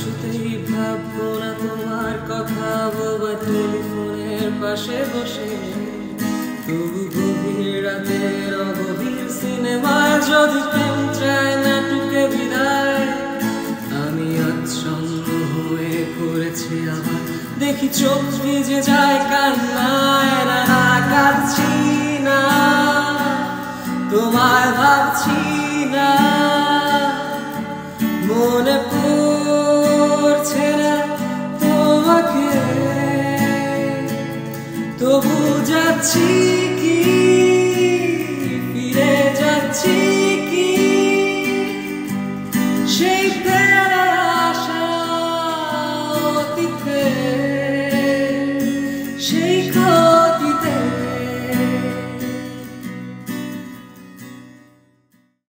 কিছুতেই ভাববো না তোমার কথা বাবা টেলিফোনের পাশে বসে। তবু গভীর রাতের অগভীর সিনেমায় যদি প্রেম চায় নাটকে বিদায়, আমি আচ্ছন্ন হয়ে পড়েছি আবার, দেখি চোখ ভিজে যায় কান্নায়। না না কাঁদছি না, তোমায় ভাবছি না, মনে পড়ছে না তোমাকে, তবু যাচ্ছি কি, ফিরে যাচ্ছি কি সেই ফেরার আশা অতীতে, সেই